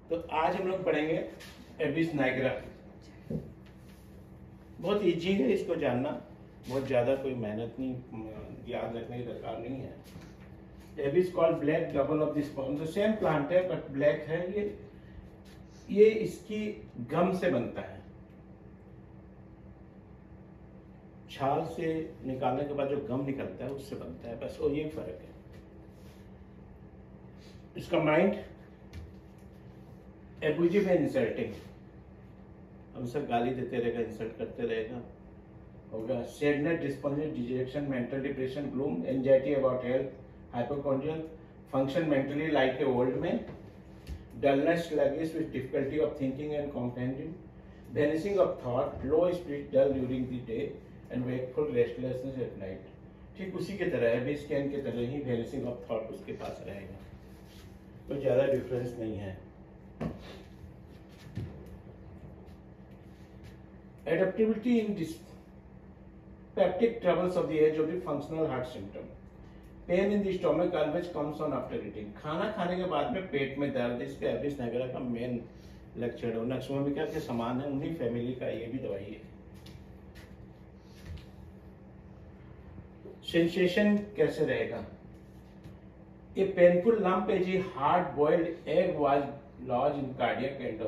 तो आज हम लोग पढ़ेंगे एबिस नाइग्रा। बहुत इजी है इसको जानना, बहुत ज़्यादा कोई मेहनत नहीं, याद रखने की दरकार नहीं है। एबिस called black double of this sperm, तो सेम प्लांट है बट ब्लैक है। ये इसकी गम से बनता है, छाल से निकालने के बाद जो गम निकलता है उससे बनता है, बस वो ये फर्क है। इसका माइंड एब्यूजिव एंड इंसल्टिंग, हमसे गाली देते रहेगा, इंसल्ट करते रहेगा, होगा। Sadness, despondence, dejection, mental depression, gloom, anxiety about health, hypochondrial, function mentally like a old man, dullness, sluggish with difficulty of thinking and comprehending, vanishing of thought, low spirit, dull during the day and wakeful restlessness at night। ठीक उसी के तरह है, base scan के तरह ही vanishing of thought उसके पास रहेगा, कोई ज्यादा डिफरेंस नहीं है। Adaptability in dyspeptic troubles of the age of the functional heart symptom। Pain in the stomach always comes on after eating, खाना खाने के बाद में पेट में दर्द, इसके एबिस नाइग्रा का मेन लक्षण है। नक्सोमिका के समान है, उन्हीं फैमिली का ये भी दवाई है। सेंसेशन कैसे रहेगा? A painful lump as a hard boiled egg was lodge in cardiac end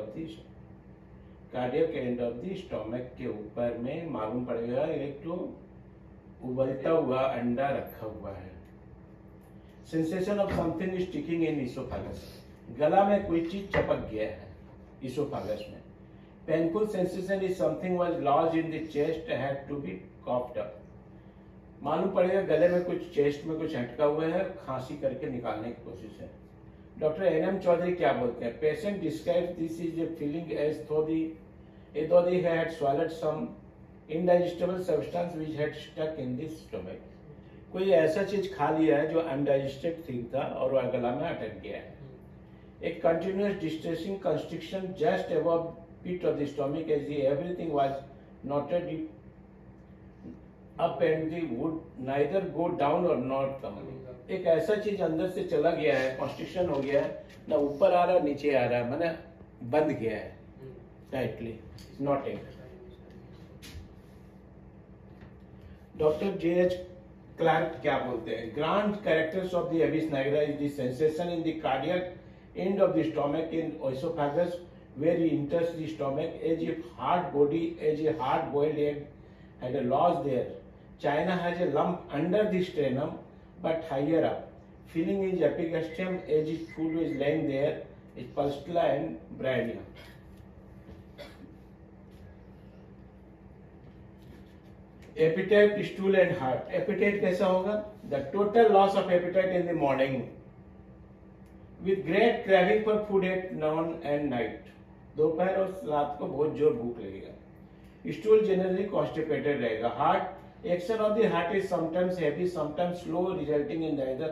of the stomach के ऊपर में मालूम पड़ेगा एक तो उबलता हुआ अंडा रखा हुआ है। Sensation of something sticking in oesophagus, गला में कोई चीज चपक गया है इसोफेगस में। Painful sensation is something was lodge in the chest had to be coughed up, मालूम पड़ेगा गले में कुछ, चेस्ट में कुछ अटका हुआ है, खांसी करके निकालने की कोशिश है। डॉक्टर एन.एम. चौधरी क्या बोलते हैं? Patient describe this is a feeling as though they had swallowed some indigestible substance which had stuck in the stomach। कोई ऐसा चीज खा लिया है जो अनडाइजेस्टेड थिंग था और वह गला में अटक गया है। एक continuous distressing constriction just above pit of the stomach as if everything was knotted up and the would neither go down or not come। एक ऐसा चीज अंदर से चला गया है, कंस्ट्रिक्शन हो गया है, ना ऊपर आ रहा नीचे आ रहा, माने बंद गया है tightly, knotting. Doctor J H. Clarke क्या बोलते हैं? Grand characters of the abies nigra is the sensation in the cardiac end of the stomach in oesophagus where he enters the stomach as if hard boiled egg had a lodge there। China has a lump under the sternum but higher up, filling his epigastrium as if food is lying there, is pustula and bryonia। Appetite, stool and heart। Appetite कैसा होगा? The total loss of appetite in the morning with great craving for food at noon and night। दोपहर और रात को बहुत जोर भूख लगेगा। स्टूल जनरली कॉन्स्टिपेटेड रहेगा। Heart, action of the heart is sometimes heavy sometimes slow resulting in either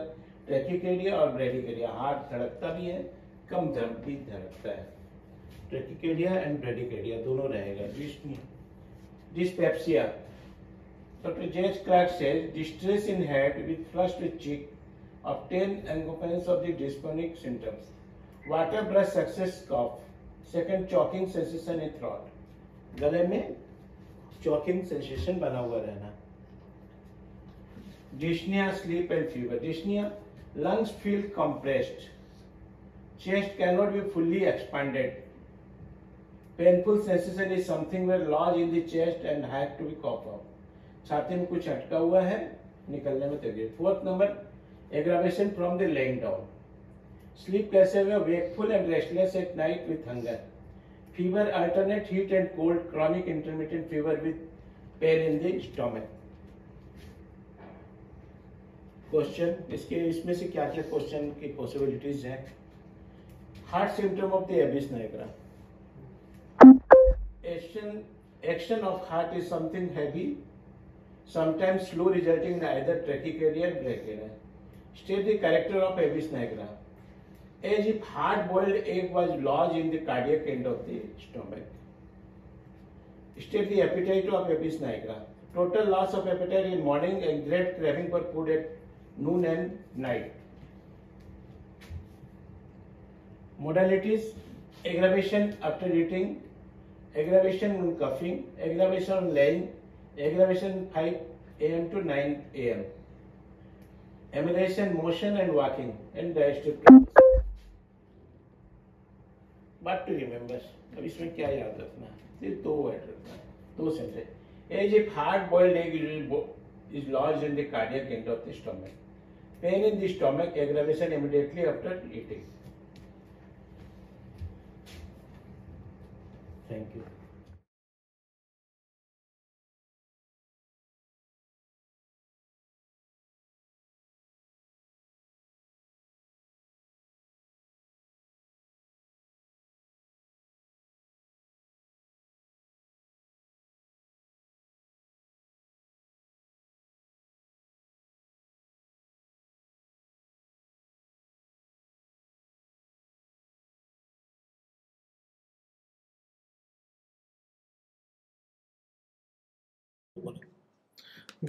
ट्रैकिकार्डिया और ब्रेडिकार्डिया। हार्ट धड़कता भी है, कम भी धड़कता है। ट्रैकिकार्डिया एंड ब्रेडिकार्डिया दोनों रहेगा। Dyspepsia, doctor J H. Clarke says distress in head with flush with cheek, obtain accompanies of the dyspneic symptoms, water breath success cough, second choking sensation in throat, गले में choking sensation बना हुआ रहना। dyspnea, sleep and fever। dyspnea, lungs feel compressed, chest cannot be fully expanded, painful sensation is something where lodge in the chest and had to be coughed out, छाती में कुछ अटका हुआ है, निकलने में तकलीफ। Fourth number, aggravation from the laying down। Sleep कैसे हुआ? wakeful and restless at night with hunger, fever, alternate heat and cold, chronic intermittent fever with pain in the stomach। Question इसमें से क्या क्या क्वेश्चन की पॉसिबिलिटीज हैं? Heart symptom of the abies nigra. Action of heart is something heavy sometimes slow resulting in either trachycardia or bradycardia। State the character of Abies nigra as if hard-boiled egg was lodged in the cardiac end of the stomach। State the appetite of Abies nigra, total loss of appetite in morning and great craving for food at noon and night। Modalities, aggravation after eating, aggravation on coughing, aggravation on lying, aggravation 5 a.m. to 9 a.m. Emulation, motion and walking and digestive process. What to remember? अब इसमें क्या याद रखना? सिर्फ दो word रखना, दो sentence. As if hard-boiled egg is lodged in the cardiac end of the stomach. Pain in the stomach, aggravation immediately after eating. Thank you.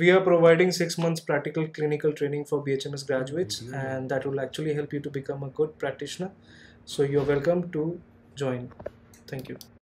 We are providing 6 months practical clinical training for BHMS graduates, and that will actually help you to become a good practitioner. So you're welcome to join. Thank you.